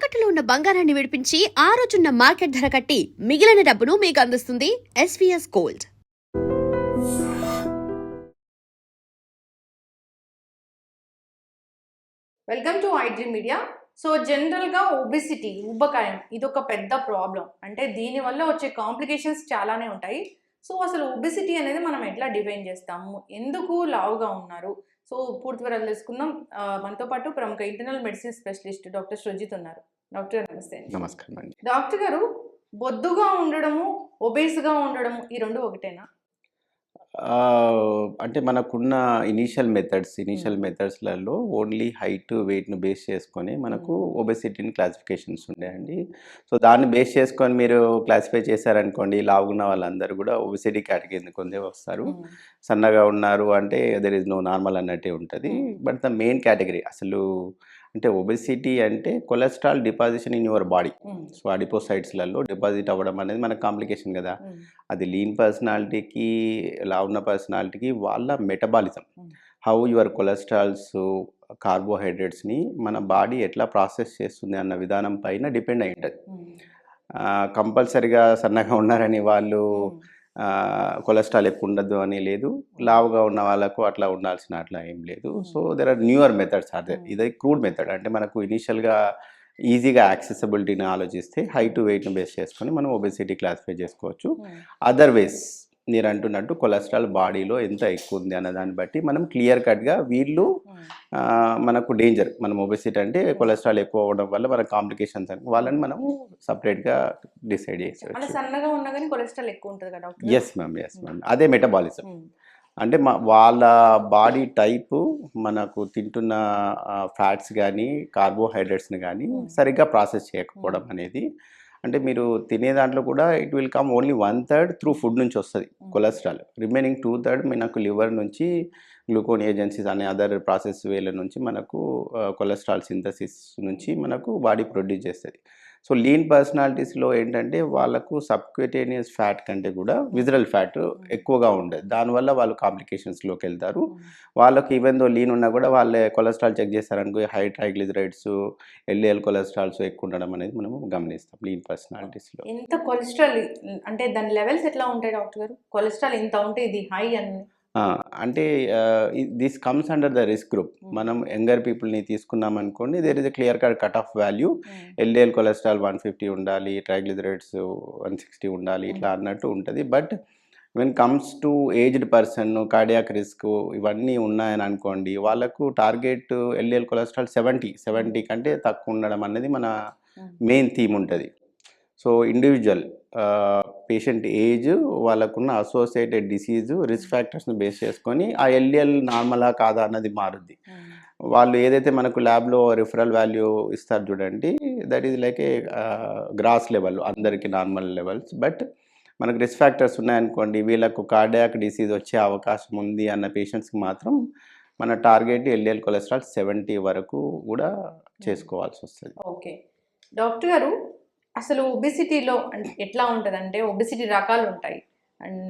తాకట్టులో ఉన్న బంగారాన్ని విడిపించి ఆ రోజున్న మార్కెట్ ధర కట్టి మిగిలిన డబ్బును మీకు అందిస్తుంది SVS gold. Welcome to iDream media. So జనరల్గా ఒబిసిటీ, ఉబ్బకాయం ఇది ఒక పెద్ద ప్రాబ్లం. అంటే దీనివల్ల వచ్చే కాంప్లికేషన్స్ చాలానే ఉంటాయి. సో అసలు ఒబిసిటీ అనేది మనం ఎట్లా డిఫైన్ చేస్తాము, ఎందుకు లావుగా ఉన్నారు? సో పూర్తి వివరాలు తెలుసుకుందాం. మనతో పాటు ప్రముఖ ఇంటర్నల్ మెడిసిన్ స్పెషలిస్ట్ డాక్టర్ సృజిత్ ఉన్నారు. డాక్టర్ నమస్తే. నమస్కారం అండి. డాక్టర్ గారు, బొద్దుగా ఉండడము, ఒబేస్గా ఉండడము ఈ రెండు ఒకటేనా? అంటే మనకున్న ఇనీషియల్ మెథడ్స్లలో ఓన్లీ హైట్ వెయిట్ను బేస్ చేసుకొని మనకు ఒబెసిటీని క్లాసిఫికేషన్స్ ఉండేయండి. సో దాన్ని బేస్ చేసుకొని మీరు క్లాసిఫై చేశారనుకోండి, లావున్న వాళ్ళందరూ కూడా ఒబెసిటీ కేటగిరీ కొందే వస్తారు. సన్నగా ఉన్నారు అంటే దెర్ ఇస్ నో నార్మల్ అన్నట్టే ఉంటుంది. బట్ ద మెయిన్ కేటగిరీ అసలు అంటే ఒబెసిటీ అంటే cholesterol deposition in your body. So అడిపోసైట్స్లలో డిపాజిట్ అవ్వడం అనేది మనకు కాంప్లికేషన్ కదా. అది లీన్ పర్సనాలిటీకి, లా ఉన్న పర్సనాలిటీకి వాళ్ళ మెటబాలిజం, హౌ యువర్ కొలెస్ట్రాల్స్, కార్బోహైడ్రేట్స్ని మన బాడీ ఎట్లా ప్రాసెస్ చేస్తుంది అన్న విధానం పైన డిపెండ్ అయి ఉంటుంది. కంపల్సరిగా సన్నగా ఉన్నారని వాళ్ళు కొలెస్ట్రాల్ ఎక్కువ ఉండదు అని లేదు, లావుగా ఉన్న వాళ్ళకు అట్లా ఉండాల్సిన అట్లా ఏం లేదు. So there are newer methods are there. ఇది క్రూడ్ మెథడ్. అంటే మనకు ఇనీషియల్గా ఈజీగా యాక్సెసిబిలిటీని ఆలోచిస్తే హైట్ వెయిట్ని బేస్ చేసుకొని మనం ఒబెసిటీ క్లాసిఫై చేసుకోవచ్చు. అదర్వైజ్ మీరు అంటున్నట్టు కొలెస్ట్రాల్ బాడీలో ఎంత ఎక్కువ ఉంది అన్న దాన్ని బట్టి మనం క్లియర్ కట్గా వీళ్ళు మనకు డేంజర్, మనం ఒబెసిటీ అంటే కొలెస్ట్రాల్ ఎక్కువ అవ్వడం వల్ల మన కాంప్లికేషన్స్ అని వాళ్ళని మనము సపరేట్గా డిసైడ్ చేసేవచ్చు. సన్నగా ఉన్నా కానీ కొలెస్ట్రాల్ ఎక్కువ ఉంటుంది కదా? Yes ma'am. అదే మెటబాలిజం. అంటే వాళ్ళ బాడీ టైపు మనకు తింటున్న ఫ్యాట్స్ కానీ కార్బోహైడ్రేట్స్ని కానీ సరిగ్గా ప్రాసెస్ చేయకపోవడం అనేది. అంటే మీరు తినే దాంట్లో కూడా it will come only 1/3 through food నుంచి వస్తుంది కొలెస్ట్రాల్. రిమైనింగ్ 2/3 మనకు లివర్ నుంచి గ్లూకోన్ ఏజెన్సీస్ అనే అదర్ ప్రాసెస్ వేల నుంచి మనకు కొలెస్ట్రాల్ సింథసిస్ నుంచి మనకు బాడీ ప్రొడ్యూస్ చేస్తుంది. సో లీన్ పర్సనాలిటీస్లో ఏంటంటే వాళ్ళకు సబ్క్యూటేనియస్ ఫ్యాట్ కంటే కూడా విజరల్ ఫ్యాట్ ఎక్కువగా ఉండదు. దానివల్ల వాళ్ళు కాంప్లికేషన్స్లోకి వెళ్తారు. వాళ్ళకు ఈవెన్ దో లీన్ ఉన్నా కూడా వాళ్ళే కొలెస్ట్రాల్ చెక్ చేస్తారనుకో హై ట్రైగ్లిజరైడ్స్, ఎల్డిఎల్ కొలెస్ట్రాల్స్ ఎక్కువ ఉండడం అనేది మనం గమనిస్తాం లీన్ పర్సనాలిటీస్లో. ఎంత కొలెస్ట్రాల్ అంటే దాని లెవెల్స్ ఎట్లా ఉంటాయి డాక్టర్ గారు? కొలెస్ట్రాల్ ఇంత ఉంటే ఇది హై అని అంటే this comes under the risk group. మనం యంగర్ పీపుల్ని తీసుకున్నాం అనుకోండి, there is a clear cut off value. LDL cholesterol 150 ఉండాలి, ట్రైగ్లిజరైడ్స్ 160 ఉండాలి, ఇట్లా అన్నట్టు ఉంటుంది. But when comes to aged person, cardiac risk ఇవన్నీ ఉన్నాయని అనుకోండి, వాళ్ళకు టార్గెట్ ఎల్డిఎల్ కొలెస్ట్రాల్ 70 కంటే తక్కువ ఉండడం అనేది మన మెయిన్ థీమ్ ఉంటుంది. సో ఇండివిజువల్ పేషెంట్ ఏజ్, వాళ్ళకున్న అసోసియేటెడ్ డిసీజు, రిస్క్ ఫ్యాక్టర్స్ని బేస్ చేసుకొని ఆ ఎల్డిఎల్ నార్మలా కాదా అన్నది మారుద్ది. వాళ్ళు ఏదైతే మనకు ల్యాబ్లో రిఫరల్ వాల్యూ ఇస్తారు చూడండి, that is like a gross level, అందరికీ నార్మల్ లెవెల్స్. బట్ మనకు రిస్క్ ఫ్యాక్టర్స్ ఉన్నాయనుకోండి, వీళ్ళకు కార్డియాక్ డిసీజ్ వచ్చే అవకాశం ఉంది అన్న పేషెంట్స్కి మాత్రం మన టార్గెట్ ఎల్డిఎల్ కొలెస్ట్రాల్ 70 వరకు కూడా చేసుకోవాల్సి వస్తుంది. ఓకే డాక్టర్ గారు, అసలు ఒబెసిటీలో ఎట్లా ఉంటుందంటే ఒబెసిటీ రకాలు ఉంటాయి. అండ్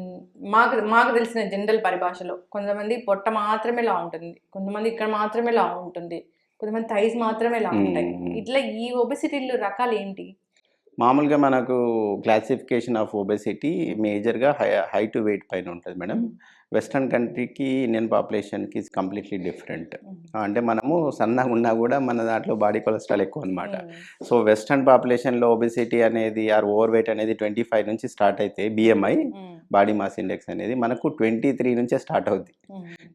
మాకు తెలిసిన జనరల్ పరిభాషలో కొంతమంది పొట్ట మాత్రమే లా ఉంటుంది, కొంతమంది ఇక్కడ మాత్రమే లా ఉంటుంది, కొంతమంది థైస్ మాత్రమే లా ఉంటాయి. ఇట్లా ఈ ఒబెసిటీలో రకాలు ఏంటి? మామూలుగా మనకు క్లాసిఫికేషన్ ఆఫ్ ఒబెసిటీ మేజర్గా హై టు వెయిట్ పైన ఉంటుంది మేడం. వెస్ట్రన్ కంట్రీకి, ఇండియన్ పాపులేషన్కి కంప్లీట్లీ డిఫరెంట్. అంటే మనము సన్నగా ఉన్నా కూడా మన దాంట్లో బాడీ కొలెస్ట్రాల్ ఎక్కువ అనమాట. సో వెస్ట్రన్ పాపులేషన్లో ఒబెసిటీ అనేది ఆర్ ఓవర్ వెయిట్ అనేది 25 నుంచి స్టార్ట్ అయితే బిఎంఐ, బాడీ మాస్ ఇండెక్స్ అనేది మనకు 23 నుంచే స్టార్ట్ అవుద్ది.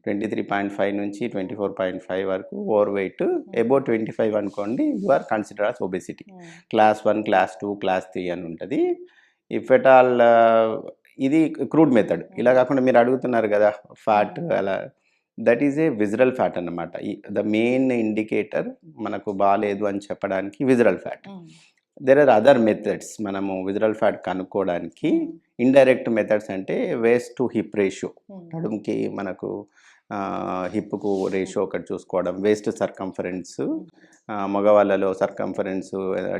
23.5 నుంచి 24.5 వరకు ఓవర్ వెయిట్. అబౌట్ 25 అనుకోండి, you are consider as obesity. Class 1, class 2, class 3 అని ఉంటుంది. ఇఫ్ ఎట్ ఆల్ ఇది క్రూడ్ మెథడ్. ఇలా కాకుండా మీరు అడుగుతున్నారు కదా ఫ్యాట్ అలా, that is a visceral fat అన్నమాట. ద మెయిన్ ఇండికేటర్ మనకు బాగాలేదు అని చెప్పడానికి visceral fat. There are other methods మనము విజరల్ ఫ్యాట్ కనుక్కోవడానికి. ఇండైరెక్ట్ మెథడ్స్ అంటే వేస్ట్ టు హిప్ రేషియో, నడుముకి మనకు హిప్కు రేషియో ఒకటి చూసుకోవడం, వేస్ట్ సర్కంఫరెన్స్, మగవాళ్ళలో సర్కంఫరెన్స్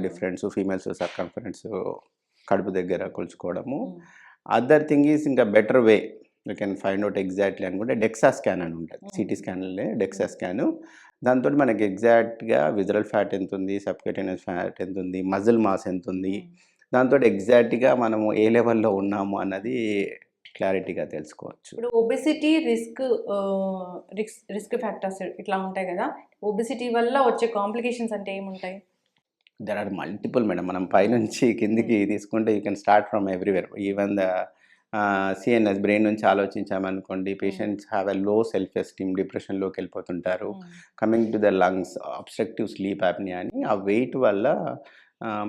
డిఫరెన్స్, ఫీమేల్స్ సర్కంఫరెన్స్ కడుపు దగ్గర కొలుచుకోవడము. అదర్ థింగ్ ఈజ్ ఇంకా better way you can find out exactly అనుకుంటే డెక్సా స్కాన్ అని ఉంటుంది. సిటీ స్కాన్లే డెక్సా స్కాన్. దాంతోటి మనకి ఎగ్జాక్ట్‌గా విజరల్ ఫ్యాట్ ఎంతుంది, సబ్క్యూటేనియస్ ఫ్యాట్ ఎంతుంది, మజిల్ మాస్ ఎంతుంది. దాంతోటి ఎగ్జాక్ట్‌గా మనము ఏ లెవెల్‌లో ఉన్నాము అన్నది క్లారిటీగా తెలుసుకోవచ్చు. ఇప్పుడు ఒబెసిటీ రిస్క్ ఫ్యాక్టర్స్ ఇట్లా ఉంటాయి కదా. ఒబెసిటీ వల్ల వచ్చే కాంప్లికేషన్స్ అంటే ఏముంటాయి? There are multiple madam. మనం పైనుంచి కిందికి తీసుకుంటే you can start from everywhere. Even the CNS brain నుంచి ఆలోచించామనుకోండి, పేషెంట్స్ హ్యావ్ ఎ లో సెల్ఫ్ ఎస్టీమ్, డిప్రెషన్‌లోకి వెళ్ళిపోతుంటారు. Coming to the lungs, obstructive sleep apnoea అని ఆ వెయిట్ వల్ల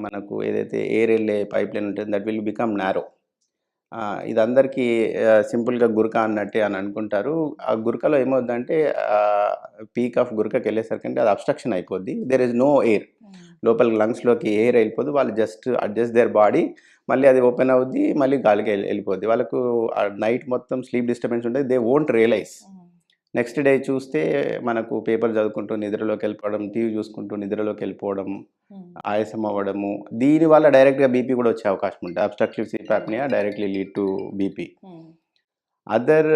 మనకు ఏదైతే ఎయిర్ వెళ్ళే పైప్‌లైన్ ఉంటుందో దట్ విల్ బికమ్ నారో. ఇది అందరికీ సింపుల్‌గా గురక అన్నట్టే అని అనుకుంటారు. ఆ గురకలో ఏమవుద్దంటే పీక్ ఆఫ్ గురకకెళ్ళేసరికంటే అది అబ్స్ట్రక్షన్ అయిపోద్ది. There is no air. లోపలికి లంగ్స్‌లోకి ఎయిర్ వెళ్ళిపోదు. వాళ్ళు జస్ట్ అడ్జస్ట్ దేర్ బాడీ, మళ్ళీ అది ఓపెన్ అవుద్ది, మళ్ళీ గాలికి వెళ్ళిపోద్ది. వాళ్ళకు నైట్ మొత్తం స్లీప్ డిస్టర్బెన్స్ ఉంటది. They won't realise. Next day చూస్తే మనకు పేపర్ చదువుకుంటూ నిద్రలోకి వెళ్ళిపోవడం, టీవీ చూసుకుంటూ నిద్రలోకి వెళ్ళిపోవడం, ఆయాసం అవ్వడము. దీనివల్ల డైరెక్ట్‌గా బీపీ కూడా వచ్చే అవకాశం ఉంటుంది. Obstructive sleep apnoea directly lead to BP. Other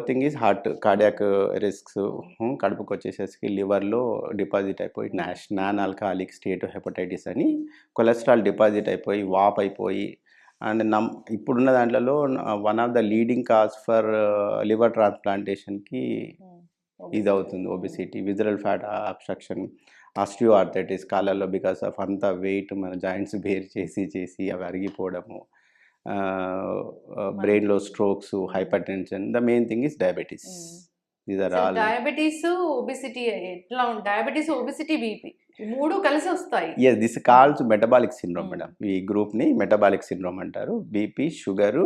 thing is heart, cardiac risks. కడుపుకి వచ్చేసేసి లివర్లో డిపాజిట్ అయిపోయి నాన్ ఆల్కహాలిక్ స్టేట్ హెపటైటిస్ అని కొలెస్ట్రాల్ డిపాజిట్ అయిపోయి వాప్ అయిపోయి అండ్ ఇప్పుడున్న దాంట్లో one of the leading cause for liver ట్రాన్స్ప్లాంటేషన్కి ఇది అవుతుంది obesity, visceral fat obstruction, osteoarthritis కాళ్ళల్లో బికాస్ ఆఫ్ అంత వెయిట్ మన జాయింట్స్ బేర్ చేసి అవి అరిగిపోవడము, బ్రెయిన్లో strokes, hypertension. The main thing is diabetes. These are all. Diabetes, obesity ఎట్లా డయాబెటీస్, ఒబెసిటీ, బీపీ మూడు కలిసి వస్తాయి. Yes, this calls metabolic syndrome madam. ఈ గ్రూప్ని మెటబాలిక్ సిండ్రోమ్ అంటారు. బీపీ, షుగరు,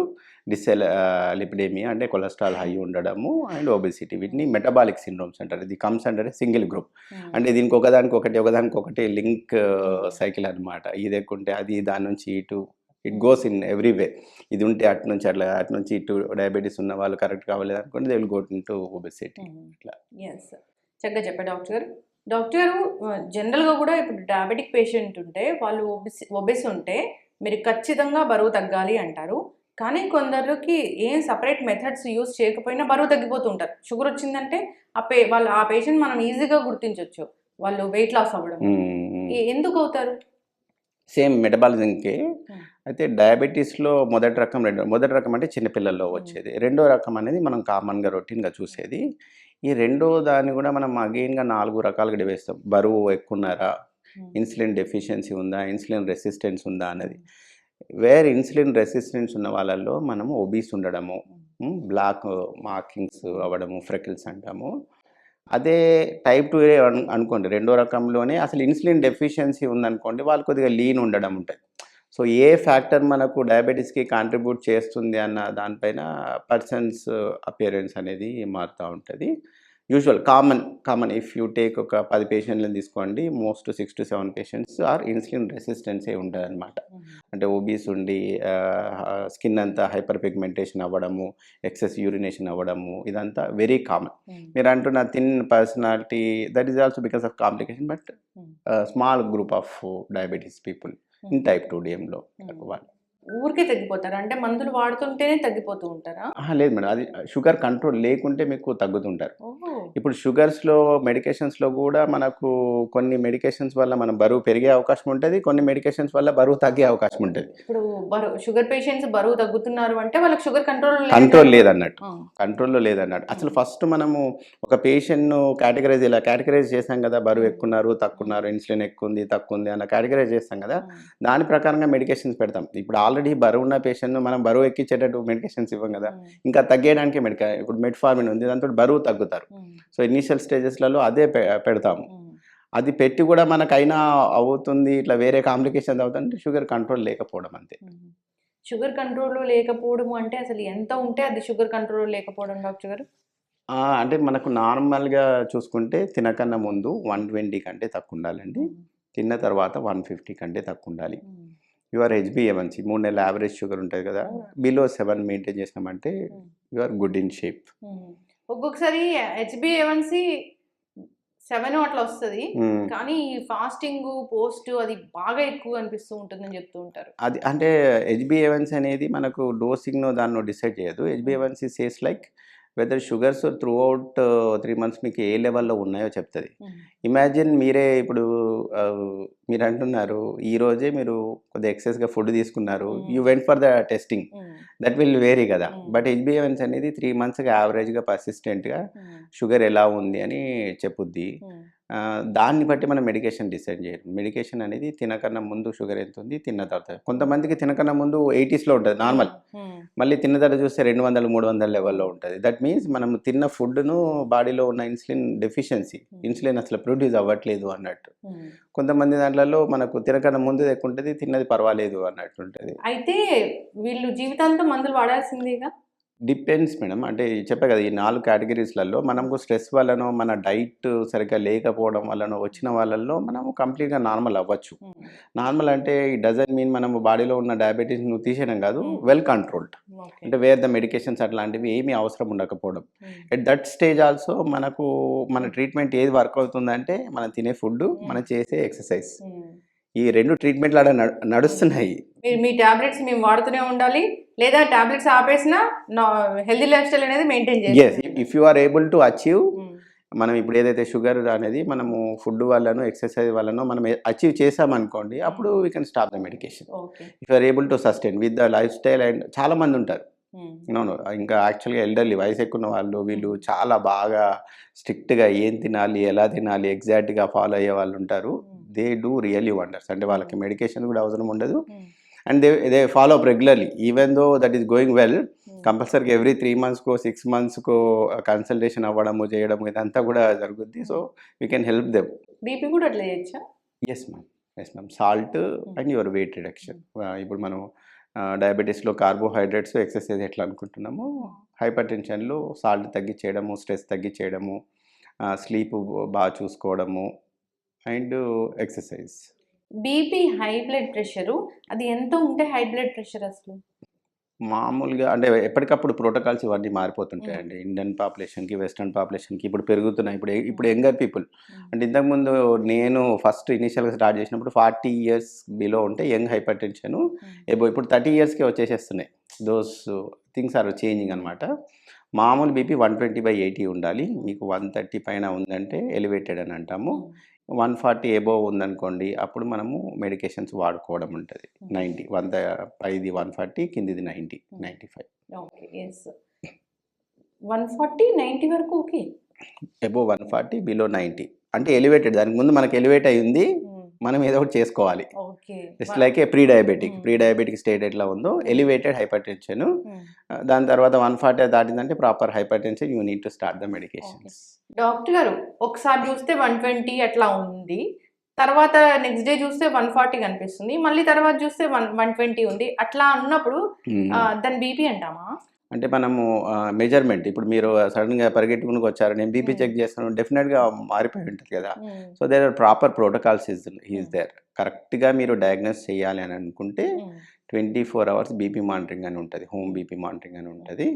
లిపిడేమియా అంటే కొలెస్ట్రాల్ హై ఉండడము అండ్ ఒబెసిటీ, వీటిని మెటబాలిక్ సిండ్రోమ్స్ అంటారు. ఇది కమ్స్ అంటారు సింగిల్ గ్రూప్. అంటే దీనికి ఒకదానికి లింక్ సైకిల్ అనమాట. ఇది ఎక్కుంటే అది, దాని నుంచి ఇటు, it goes in every way. ఇది ఉంటే అటు నుంచి అట్లా, అటు నుంచి ఇటు. డయాబెటీస్ ఉన్న వాళ్ళు కరెక్ట్ కావాలి అనుకోండి, they will go to obesity. ఇట్లా. ఎస్, చక్కగా చెప్పారు డాక్టర్ గారు. డాక్టర్ గారు, జనరల్గా కూడా ఇప్పుడు డయాబెటిక్ పేషెంట్ ఉంటే వాళ్ళు ఒబెస్ ఉంటే మీరు ఖచ్చితంగా బరువు తగ్గాలి అంటారు. కానీ కొందరికి ఏం సపరేట్ మెథడ్స్ యూస్ చేయకపోయినా బరువు తగ్గిపోతుంటారు. షుగర్ వచ్చిందంటే ఆ పేషెంట్ మనం ఈజీగా గుర్తించవచ్చు వాళ్ళు వెయిట్ లాస్ అవ్వడం. ఎందుకు అవుతారు? సేమ్ మెటబాలిజంకే. అయితే డయాబెటీస్లో మొదటి రకం అంటే చిన్నపిల్లల్లో వచ్చేది. రెండో రకం అనేది మనం కామన్గా రొటీన్గా చూసేది. ఈ రెండో దాన్ని కూడా మనం అగైన్గా 4 రకాలుగా డివైస్తాం. బరువు ఎక్కున్నారా, ఇన్సులిన్ డెఫిషియన్సీ ఉందా, ఇన్సులిన్ రెసిస్టెన్స్ ఉందా అన్నది. ఇన్సులిన్ రెసిస్టెన్స్ ఉన్న వాళ్ళల్లో మనము ఒబీస్ ఉండడము, బ్లాక్ మార్కింగ్స్ అవ్వడము, ఫ్రెకిల్స్ అంటాము. అదే టైప్ 2 అనుకోండి, రెండో రకంలోనే అసలు ఇన్సులిన్ డెఫిషియన్సీ ఉందనుకోండి, వాళ్ళు కొద్దిగా లీన్ ఉండడం ఉంటుంది. సో ఏ ఫ్యాక్టర్ మనకు డయాబెటీస్కి కాంట్రిబ్యూట్ చేస్తుంది అన్న దానిపైన పర్సన్స్ అపియరెన్స్ అనేది మారుతూ ఉంటుంది. Usual common if you take ఒక 10 పేషెంట్లను తీసుకోండి, most 6 to 7 patients are insulin రెసిస్టెన్సే ఉంటుంది అనమాట. అంటే ఒబీస్ ఉండి స్కిన్ అంతా హైపర్ పిగ్మెంటేషన్ అవ్వడము, ఎక్సెస్ యూరినేషన్ అవ్వడము, ఇదంతా వెరీ కామన్. మీరు అంటున్న thin personality, that is also because of complication, but small group of diabetes people in type 2 డిఎంలో వాళ్ళు ఊరికే తగ్గిపోతారా? అంటే మందులు వాడుతుంటేనే తగ్గిపోతూ ఉంటారా? లేదు మేడం, అది షుగర్ కంట్రోల్ లేకుంటే మీకు తగ్గుతుంటారు. ఇప్పుడు షుగర్స్లో మెడికేషన్స్లో కూడా మనకు కొన్ని మెడికేషన్స్ వల్ల మనం బరువు పెరిగే అవకాశం ఉంటుంది, కొన్ని మెడికేషన్స్ వల్ల బరువు తగ్గే అవకాశం ఉంటుంది. ఇప్పుడు షుగర్ పేషెంట్స్ బరువు తగ్గుతున్నారు అంటే వాళ్ళకి షుగర్ కంట్రోల్లో లేదన్నట్టు. అసలు ఫస్ట్ మనము ఒక పేషెంట్ను కేటగరైజ్ చేసాం కదా, బరువు ఎక్కున్నారు, తక్కున్నారు, ఇన్సులిన్ ఎక్కువ తక్కువ అన్న కేటగరైజ్ చేస్తాం కదా, దాని ప్రకారంగా మెడికేషన్స్ పెడతాం. ఇప్పుడు ఆల్రెడీ బరువు ఉన్న పేషెంట్ను మనం బరువు ఎక్కించేటట్టు మెడికేషన్స్ ఇవ్వం కదా, ఇంకా తగ్గేయడానికి ఇప్పుడు మెట్ఫార్మిన్ ఉంది, దాంతో బరువు తగ్గుతారు. సో ఇనీషియల్ స్టేజెస్లలో అదే పెడతాము. అది పెట్టి కూడా మనకైనా అవుతుంది, ఇట్లా వేరే కాంప్లికేషన్స్ అవుతుందంటే షుగర్ కంట్రోల్ లేకపోవడం అంతే. షుగర్ కంట్రోల్లో లేకపోవడం అంటే అసలు ఎంత ఉంటే అది షుగర్ కంట్రోల్లో లేకపోవడం డాక్టర్ గారు? అంటే మనకు నార్మల్గా చూసుకుంటే తినకన్నా ముందు 120 కంటే తక్కువ ఉండాలండి, తిన్న తర్వాత 150 కంటే తక్కువ ఉండాలి. యువర్ HbA1c 3 నెలల యావరేజ్ షుగర్ ఉంటుంది కదా, బిలో 7 మెయింటైన్ చేసినామంటే you are good in shape. ఒక్కొక్కసారి HbA1c 7 అట్లా వస్తుంది, కానీ ఫాస్టింగ్ పోస్ట్ అది బాగా ఎక్కువ అనిపిస్తూ ఉంటుందని చెప్తూ ఉంటారు. అది అంటే HbA1c అనేది మనకు డోసింగ్ దాన్ని డిసైడ్ చేయదు. HbA1c says like whether sugars throughout 3 months మీకు ఏ లెవెల్లో ఉన్నాయో చెప్తుంది. ఇమాజిన్ మీరే ఇప్పుడు మీరు అంటున్నారు ఈ రోజే మీరు కొద్దిగా ఎక్సెస్గా ఫుడ్ తీసుకున్నారు, you went for the testing, that will vary కదా. బట్ హెచ్బిఏవన్సీ అనేది 3 మంత్స్గా యావరేజ్గా పర్సిస్టెంట్గా షుగర్ ఎలా ఉంది అని చెప్పుద్ది. దాన్ని బట్టి మనం మెడికేషన్ డిసైడ్ చేయాలి. మెడికేషన్ అనేది తినకన్నా ముందు షుగర్ ఎంత ఉంది, తిన్న తర్వాత. కొంతమందికి తినకన్నా ముందు 80sలో ఉంటుంది నార్మల్, మళ్ళీ తిన్న తర్వాత చూస్తే 200 300 లెవెల్లో ఉంటుంది. దట్ మీన్స్ మనం తిన్న ఫుడ్ను బాడీలో ఉన్న ఇన్సులిన్ డెఫిషియన్సీ, ఇన్సులిన్ అసలు ప్రొడ్యూస్ అవ్వట్లేదు అన్నట్టు. కొంతమంది దాంట్లో మనకు తినకన్నా ముందు ఎక్కువ ఉంటుంది, తిన్నది పర్వాలేదు అన్నట్టు ఉంటుంది. అయితే వీళ్ళు జీవితాంతం మందులు వాడాల్సిందేగా? Depends madam. అంటే చెప్పా కదా, ఈ 4 కేటగిరీస్లలో మనకు స్ట్రెస్ వల్లనో మన డైట్ సరిగ్గా లేకపోవడం వల్లనో వచ్చిన వాళ్ళల్లో మనము కంప్లీట్గా నార్మల్ అవ్వచ్చు. నార్మల్ అంటే ఇట్ డజంట్ మీన్ మనము బాడీలో ఉన్న డయాబెటీస్ నువ్వు తీసేయడం కాదు, వెల్ కంట్రోల్డ్. అంటే వేర్ ద మెడికేషన్స్ అట్లాంటివి ఏమీ అవసరం ఉండకపోవడం. ఎట్ దట్ స్టేజ్ ఆల్సో మనకు మన ట్రీట్మెంట్ ఏది వర్క్ అవుతుందంటే మనం తినే ఫుడ్, మనం చేసే ఎక్సర్సైజ్, ఈ 2 ట్రీట్మెంట్లు ఆడ నడుస్తున్నాయి. మీ టాబ్లెట్స్ మేము వాడుతూనే ఉండాలి, లేదా టాబ్లెట్స్ ఆపేసిన హెల్దీ లైఫ్ స్టైల్ అనేది మెయింటైన్ చేయాలి. Yes, if you are able to achieve, మనం ఇప్పుడు ఏదైతే షుగర్ అనేది మనము ఫుడ్ వల్లనో ఎక్సర్సైజ్ వల్లనో మనం అచీవ్ చేసామనుకోండి, అప్పుడు we can stop the medication. If you are able to sustain with the life style. And చాలా మంది ఉంటారు ఇంకా యాక్చువల్గా ఎల్డర్లీ వయసు ఎక్కువ వాళ్ళు, వీళ్ళు చాలా బాగా స్ట్రిక్ట్గా ఏం తినాలి, ఎలా తినాలి ఎగ్జాక్ట్గా ఫాలో అయ్యే వాళ్ళు ఉంటారు. They do really wonders. అంటే వాళ్ళకి మెడికేషన్ కూడా అవసరం ఉండదు, and they follow up regularly. Even though that is going well, కంపల్సరీగా ఎవ్రీ 3 మంత్స్కో 6 మంత్స్కో కన్సల్టేషన్ అవ్వడము చేయడము ఇదంతా కూడా జరుగుద్ది. So we can help them. BP కూడా అట్లా చేయొచ్చా? Yes ma'am. Salt and your weight reduction. ఇప్పుడు మనం డయాబెటీస్లో కార్బోహైడ్రేట్స్, ఎక్సర్సైజ్ ఎట్లా అనుకుంటున్నామో, హైపర్ టెన్షన్లో సాల్ట్ తగ్గించేయడము, స్ట్రెస్ తగ్గించేయడము, స్లీప్ బాగా చూసుకోవడము and exercise. BP, high blood pressure, అది ఎంత ఉంటే హై బ్లడ్ ప్రెషర్ అసలు? మామూలుగా అంటే ఎప్పటికప్పుడు ప్రోటోకాల్స్ ఇవన్నీ మారిపోతుంటాయండి. ఇండియన్ పాపులేషన్కి, వెస్ట్రన్ పాపులేషన్కి ఇప్పుడు పెరుగుతున్నాయి. ఇప్పుడు యంగర్ పీపుల్ అంటే ఇంతకుముందు నేను ఫస్ట్ ఇనీషియల్గా స్టార్ట్ చేసినప్పుడు 40 years బిలో ఉంటే యంగ్ హైపర్ టెన్షన్, ఇప్పుడు 30 yearsకే వచ్చేసేస్తున్నాయి. దోస్ థింగ్స్ ఆర్ చేంజింగ్ అనమాట. మామూలు బీపీ 120/80 ఉండాలి. మీకు 130 పైన ఉందంటే ఎలివేటెడ్ అని అంటాము. 140 ఎబోవ్ ఉందనుకోండి, అప్పుడు మనము మెడికేషన్స్ వాడుకోవడం ఉంటుంది. 90, 100 పైది 140, కిందిది 90, 95. Okay, yes. 140, 90 వరకు ఓకే. ఎబోవ్ 140, బిలో 90 అంటే ఎలివేటెడ్. దానికి ముందు మనకి ఎలివేట్ అయ్యింది, మనం ఏదో ఒకటి చేసుకోవాలి. Just like a prediabetic state ఎట్లా ఉందో ఎలివేటెడ్ హైపర్ టెన్షన్. దాని తర్వాత 140 దాటిందంటే proper hypertension, you need to start the medications. Doctor గారు, ఒకసారి చూస్తే 120 అట్లా ఉంది, తర్వాత నెక్స్ట్ డే చూస్తే 140 కనిపిస్తుంది, మళ్ళీ తర్వాత చూస్తే 120 ఉంది, అట్లా ఉన్నప్పుడు దాని బీపీ అంటామా? అంటే మనము మెజర్మెంట్, ఇప్పుడు మీరు సడన్గా పరిగెట్టుకుని వచ్చారు, నేను బీపీ చెక్ చేస్తాను, డెఫినెట్గా మారిపోయి ఉంటుంది కదా. So there are proper protocols is there. కరెక్ట్గా మీరు డయాగ్నోస్ చేయాలి అని అనుకుంటే 24 hours బీపీ మానిటరింగ్ అని ఉంటుంది, హోమ్ బీపీ మానిటరింగ్ అని ఉంటుంది.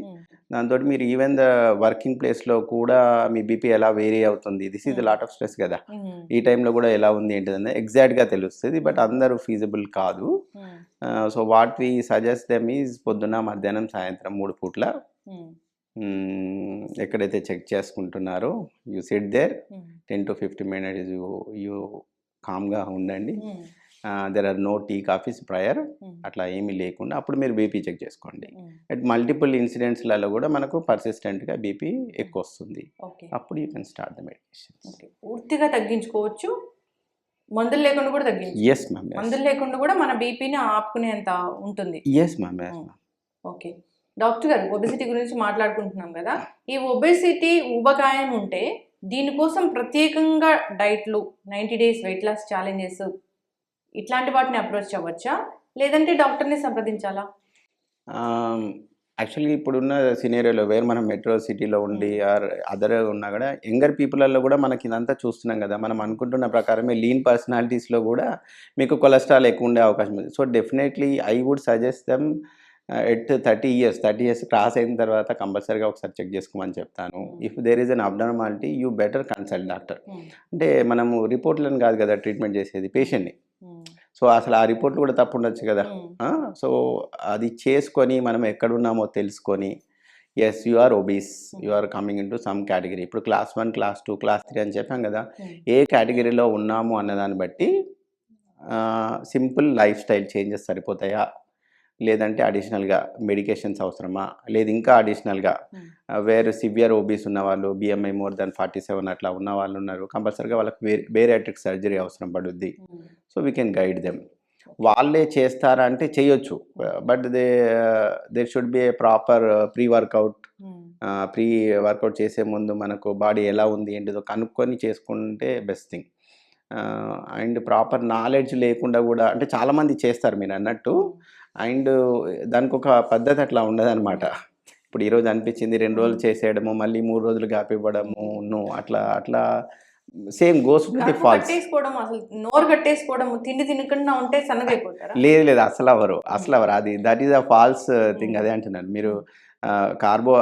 దాంతో మీరు ఈవెన్ ద వర్కింగ్ ప్లేస్లో కూడా మీ బీపీ ఎలా వేరీ అవుతుంది, this is the lot of stress కదా, ఈ టైంలో కూడా ఎలా ఉంది ఏంటిది ఎగ్జాక్ట్గా తెలుస్తుంది. బట్ అందరూ ఫీజిబుల్ కాదు. So what we suggest them is పొద్దున్న, మధ్యాహ్నం, సాయంత్రం 3 పూట్ల ఎక్కడైతే చెక్ చేసుకుంటున్నారో you sit there 10 to 15 minutes, you కామ్గా ఉండండి. There are no tea coffees prior, అట్లా ఏమీ లేకుండా అప్పుడు మీరు బీపీ చెక్ చేసుకోండి. అట్ మల్టిపుల్ ఇన్సిడెంట్స్లలో కూడా మనకు పర్సిస్టెంట్గా బీపీ ఎక్కువ వస్తుంది, అప్పుడు you can start the medication. పూర్తిగా తగ్గించుకోవచ్చు, మందులు లేకుండా కూడా తగ్గించు. Yes ma'am. మందులు లేకుండా కూడా మన బీపీని ఆపుకునేంత ఉంటుంది. Yes ma'am. ఓకే డాక్టర్ గారు, ఒబెసిటీ గురించి మాట్లాడుకుంటున్నాం కదా, ఈ ఒబెసిటీ ఊబకాయం ఉంటే దీనికోసం ప్రత్యేకంగా డైట్లు, 90 days వెయిట్ లాస్ ఛాలెంజెస్ ఇట్లాంటి వాటిని అప్రోచ్ అవ్వచ్చా, లేదంటే డాక్టర్ని సంప్రదించాలా? యాక్చువల్గా ఇప్పుడున్న సినేరియోలో వేరు మనం మెట్రో సిటీలో ఉండి ఆర్ అదర్ ఉన్నా కూడా యంగర్ పీపుల్లో కూడా మనకి ఇదంతా చూస్తున్నాం కదా, మనం అనుకుంటున్న ప్రకారమే లీన్ పర్సనాలిటీస్లో కూడా మీకు కొలెస్ట్రాల్ ఎక్కువ ఉండే అవకాశం ఉంది. So definitely I would suggest them at 30 years cross అయిన తర్వాత కంపల్సరీగా ఒకసారి చెక్ చేసుకోమని చెప్తాను. If there is an abnormality, you better consult doctor. అంటే మనము రిపోర్ట్లను కాదు కదా ట్రీట్మెంట్ చేసేది, పేషెంట్ని. సో అసలు ఆ రిపోర్ట్లు కూడా తప్పు ఉండొచ్చు కదా. సో అది చేసుకొని మనం ఎక్కడున్నామో తెలుసుకొని yes you are obese, you are coming in to some category. ఇప్పుడు క్లాస్ 1, క్లాస్ 2, క్లాస్ 3 అని చెప్పాం కదా. ఏ కేటగిరీలో ఉన్నాము అన్నదాన్ని బట్టి సింపుల్ లైఫ్ స్టైల్ చేంజెస్ సరిపోతాయా, లేదంటే అడిషనల్గా మెడికేషన్స్ అవసరమా, లేదు ఇంకా అడిషనల్గా వేరే సివియర్ ఓబీస్ ఉన్న వాళ్ళు, బిఎంఐ మోర్ దాన్ 47 అట్లా ఉన్న వాళ్ళు ఉన్నారు, కంపల్సరీగా వాళ్ళకి బేరియాట్రిక్ సర్జరీ అవసరం పడుద్ది. So we can guide them. వాళ్ళే చేస్తారా అంటే చేయొచ్చు, but there should be a proper pre workout చేసే ముందు మనకు బాడీ ఎలా ఉంది ఏంటిదో కనుక్కొని చేసుకుంటే best thing. And proper knowledge లేకుండా కూడా, అంటే చాలామంది చేస్తారు మీరు అన్నట్టు, అండ్ దానికి ఒక పద్ధతి అట్లా ఉండదన్నమాట. ఇప్పుడు ఈరోజు అనిపించింది 2 రోజులు చేసేయడము, మళ్ళీ 3 రోజులు గ్యాప్ ఇవ్వడము, అట్లా same goes with the falls. కట్టేసుకోవడం, అసలు నోరు కట్టేసుకోవడం, తిండి తినకుండా ఉంటే సన్నగైపోతారా? లేదు అసలు అవ్వరు. అది that is a false thing. అదే అంటున్నాను. మీరు కార్బో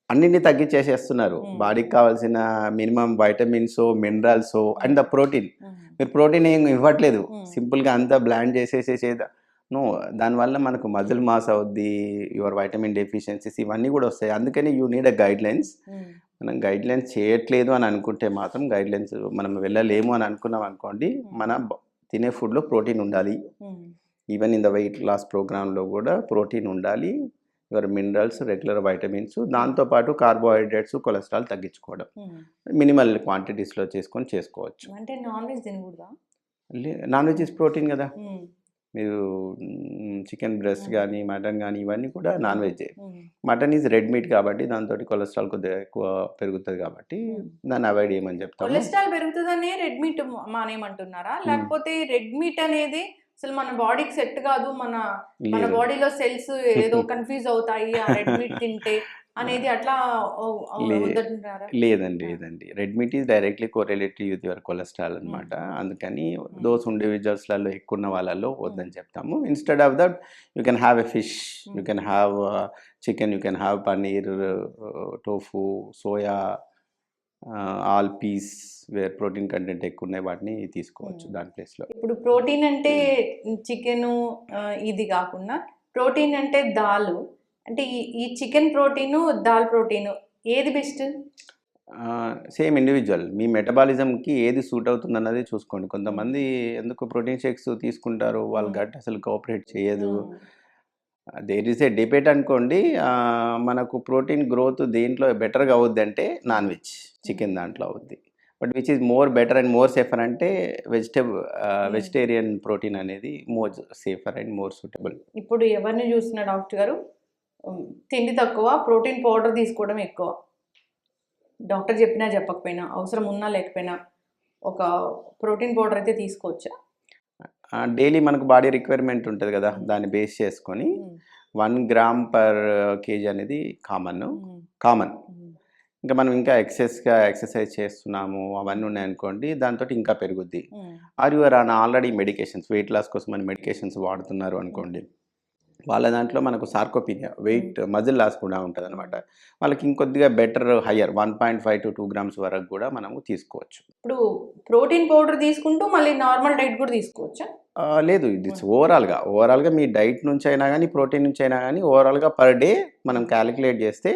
అన్నింటినీ తగ్గించేసేస్తున్నారు. బాడీకి కావాల్సిన minimum vitamins, minerals and the protein. మీరు ప్రోటీన్ ఏం ఇవ్వట్లేదు, సింపుల్గా అంతా బ్లాండ్ చేసేసేసేదా. దానివల్ల మనకు మజిల్ మాస్ అవుద్ది, యువర్ వైటమిన్ డెఫిషియన్సీస్ ఇవన్నీ కూడా వస్తాయి. అందుకని యూ నీడ్ అ గైడ్లైన్స్. మనం గైడ్లైన్స్ చేయట్లేదు అని అనుకుంటే మాత్రం, గైడ్లైన్స్ మనం వెళ్ళలేము అని అనుకున్నాం అనుకోండి, మన తినే ఫుడ్లో ప్రోటీన్ ఉండాలి. Even in the weight loss ప్రోగ్రాంలో కూడా ప్రోటీన్ ఉండాలి, యువర్ మినరల్స్, రెగ్యులర్ వైటమిన్స్, దాంతోపాటు కార్బోహైడ్రేట్స్, కొలెస్ట్రాల్ తగ్గించుకోవడం మినిమల్ క్వాంటిటీస్లో చేసుకోవచ్చు. అంటే నాన్ వెజ్ తినకూడదా? నాన్ వెజ్ ఇస్ ప్రోటీన్ కదా. మీరు చికెన్ బ్రెస్ట్ కానీ, మటన్ కానీ ఇవన్నీ కూడా నాన్ వెజ్జే. మటన్ ఈజ్ రెడ్ మీట్ కాబట్టి దాంతో కొలెస్ట్రాల్ కొద్దిగా ఎక్కువ పెరుగుతుంది కాబట్టి దాన్ని అవాయిడ్ చేయమని చెప్తాము. కొలెస్ట్రాల్ పెరుగుతుందనే రెడ్ మీట్ మానేయమంటున్నారా? లేకపోతే రెడ్ మీట్ అనేది అసలు మన బాడీకి సెట్ కాదు, మన బాడీలో సెల్స్ ఏదో కన్ఫ్యూజ్ అవుతాయి ఆ రెడ్ మీట్ తింటే అనేది అట్లా వద్దంటున్నారా? లేదండి. Red meat is directly correlated with your cholesterol అనమాట. అందుకని దోస్ ఇండివిజువల్స్లలో ఎక్కువ ఉన్న వాళ్ళలో వద్దని చెప్తాము. Instead of that you can have a fish, you can have chicken, you can have paneer, tofu, soya, all peas where protein content ఎక్కువ ఉన్నాయి, వాటిని తీసుకోవచ్చు దాని ప్లేస్లో. ఇప్పుడు ప్రోటీన్ అంటే చికెను ఇది కాకుండా ప్రోటీన్ అంటే దాలు, అంటే ఈ చికెన్ ప్రోటీను, దాల్ ప్రోటీను ఏది బెస్ట్? సేమ్ ఇండివిజువల్ మీ మెటబాలిజంకి ఏది సూట్ అవుతుంది అన్నది చూసుకోండి. కొంతమంది ఎందుకు ప్రోటీన్ షేక్స్ తీసుకుంటారు, వాళ్ళ గట్ అసలు కోఆపరేట్ చేయదు. దేర్ ఈస్ ఏ డిబేట్ అనుకోండి. మనకు ప్రోటీన్ గ్రోత్ దేంట్లో బెటర్గా అవుద్ది అంటే నాన్ వెజ్, చికెన్ దాంట్లో అవుద్ది. But which is more better and more safer అంటే వెజిటేరియన్ ప్రోటీన్ అనేది more safer and more suitable. ఇప్పుడు ఎవరిని చూస్తున్నా డాక్టర్ గారు, తిండి తక్కువ, ప్రోటీన్ పౌడర్ తీసుకోవడం ఎక్కువ. డాక్టర్ చెప్పినా చెప్పకపోయినా, అవసరం ఉన్నా లేకపోయినా ఒక ప్రోటీన్ పౌడర్ అయితే తీసుకోవచ్చా? డైలీ మనకు బాడీ రిక్వైర్మెంట్ ఉంటుంది కదా, దాన్ని బేస్ చేసుకొని 1 గ్రామ్ పర్ కేజీ అనేది కామన్. ఇంకా మనం ఇంకా ఎక్సర్సైజ్ చేస్తున్నాము అవన్నీ ఉన్నాయనుకోండి, దాంతో ఇంకా పెరుగుద్ది. Or you are already medications, weight loss కోసం మన మెడికేషన్స్ వాడుతున్నారు అనుకోండి, వాళ్ళ దాంట్లో మనకు సార్కోపీనియా, వెయిట్ మజిల్ లాస్ కూడా ఉంటుంది అనమాట. వాళ్ళకి ఇంకొద్దిగా బెటర్ హయ్యర్ 1.5 to 2 grams వరకు కూడా మనము తీసుకోవచ్చు. ఇప్పుడు ప్రోటీన్ పౌడర్ తీసుకుంటూ మళ్ళీ నార్మల్ డైట్ కూడా తీసుకోవచ్చా? లేదు, ఇది ఓవరాల్గా మీ డైట్ నుంచి అయినా కానీ, ప్రోటీన్ నుంచి అయినా కానీ, ఓవరాల్గా పర్ డే మనం క్యాలిక్యులేట్ చేస్తే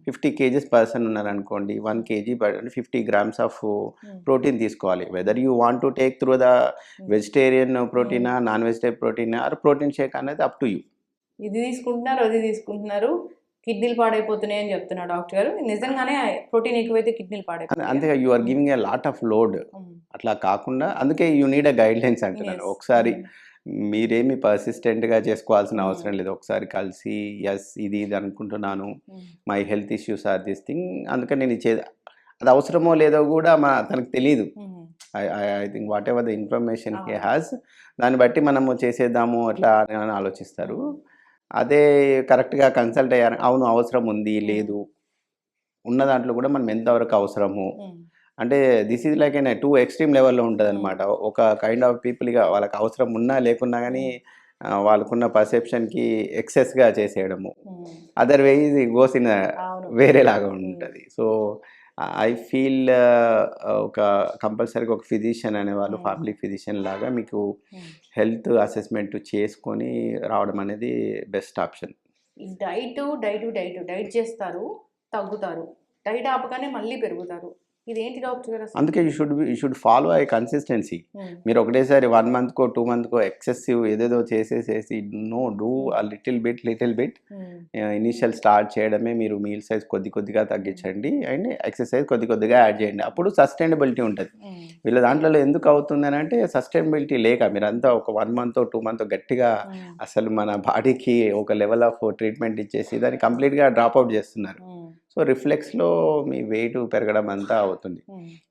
50 kgs పర్సన్ ఉన్నారనుకోండి, 1 kg 50 grams ఆఫ్ ప్రోటీన్ తీసుకోవాలి. Whether you want to take through the vegetarian ప్రోటీనా, నాన్ వెజిటేరియన్ ప్రోటీనా, ఆర్ ప్రోటీన్ షేక్ అనేది అప్ టు యూ. ఇది తీసుకుంటున్నారు, అది తీసుకుంటున్నారు, కిడ్నీలు పాడైపోతున్నాయి అని చెప్తున్నారు డాక్టర్ గారు. నిజంగానే ప్రోటీన్ ఎక్కువైతే కిడ్నీలు పాడైపోతాయి. అంతేగా you are giving a lot of load. అట్లా కాకుండా అందుకే you need a guidelines అంటున్నాను. ఒకసారి మీరేమి పర్సిస్టెంట్గా చేసుకోవాల్సిన అవసరం లేదు. ఒకసారి కలిసి ఎస్ ఇది అనుకుంటున్నాను, my health issues are this thing, అందుకని నేను అది అవసరమో లేదో కూడా తనకు తెలియదు. I think whatever the information he has, దాన్ని బట్టి మనము చేసేద్దాము అట్లా అని ఆలోచిస్తారు. అదే కరెక్ట్గా కన్సల్ట్ అయ్యారు, అవును అవసరం ఉంది లేదు, ఉన్న దాంట్లో కూడా మనం ఎంతవరకు అవసరము అంటే దిస్ ఈజ్ లైక్ 2 ఎక్స్ట్రీమ్ లెవెల్లో ఉంటుంది అనమాట. ఒక కైండ్ ఆఫ్ పీపుల్గా వాళ్ళకి అవసరం ఉన్నా లేకున్నా కానీ వాళ్ళకున్న పర్సెప్షన్కి ఎక్సెస్గా చేసేయడము, అదర్వైజ్ గోస్ ఇన్ వేరేలాగా ఉంటుంది. సో ఐ ఫీల్ ఒక కంపల్సరీగా ఒక ఫిజిషియన్ అనేవాళ్ళు, ఫ్యామిలీ ఫిజిషియన్ లాగా మీకు హెల్త్ అసెస్మెంట్ చేసుకొని రావడం అనేది బెస్ట్ ఆప్షన్. ఈ డైట్ చేస్తారు, తగ్గుతారు. డైట్ ఆపగానే మళ్ళీ పెరుగుతారు. ఇదేంటి డాక్టర్ గారు అసలు? అందుకే you should follow I consistency. మీరు ఒకటేసారి 1 మంత్కో 2 మంత్కో ఎక్సెసివ్ ఏదేదో చేసేసేసి do little bit initial start చేయడమే. మీరు మీల్ సైజ్ కొద్దిగా తగ్గించండి అండ్ ఎక్సర్సైజ్ కొద్దిగా యాడ్ చేయండి. అప్పుడు సస్టైనబిలిటీ ఉంటుంది. వీళ్ళ దాంట్లో ఎందుకు అవుతుంది అని అంటే సస్టైనబిలిటీ లేక మీరంతా ఒక 1 మంత్ 2 మంత్ గట్టిగా అసలు మన బాడీకి ఒక లెవెల్ ఆఫ్ ట్రీట్మెంట్ ఇచ్చేసి దాన్ని కంప్లీట్గా డ్రాప్అవుట్ చేస్తున్నారు. సో రిఫ్లెక్స్లో మీ వెయిట్ పెరగడం అంతా అవుతుంది.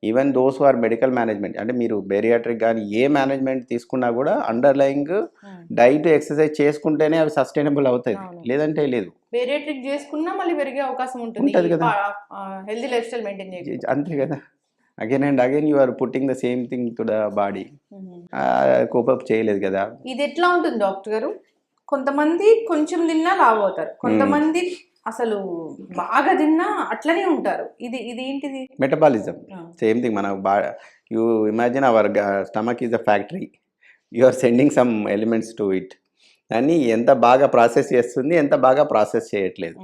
Even those are medical management, అంటే మీరు బేరియాట్రిక్ కానీ ఏ మేనేజ్మెంట్ తీసుకున్నా కూడా అండర్లయింగ్ డైట్ ఎక్సర్సైజ్ చేసుకుంటేనే అవి సస్టైనబుల్ అవుతాయి, లేదంటే లేదు. బేరియాట్రిక్ చేసుకున్నా మళ్ళీ పెరిగే అవకాశం ఉంటుంది కదా. హెల్దీ లైఫ్ స్టైల్ మెయింటైన్ చేసి. అంతే కదా. Again and again you are putting the same thing to the body. Cope up చేయలేదు కదా. ఇది ఎట్లా ఉంటుంది డాక్టర్ గారు? కొంతమంది కొంచెం తిన్నా లావు అవుతారు, కొంతమంది అసలు బాగా తిన్నా అట్లనే ఉంటారు. ఇది ఏంటిది? Metabolism same thing. మన you imagine our stomach is a factory. You are sending some elements to it. దాన్ని ఎంత బాగా ప్రాసెస్ చేస్తుంది, ఎంత బాగా ప్రాసెస్ చేయట్లేదు,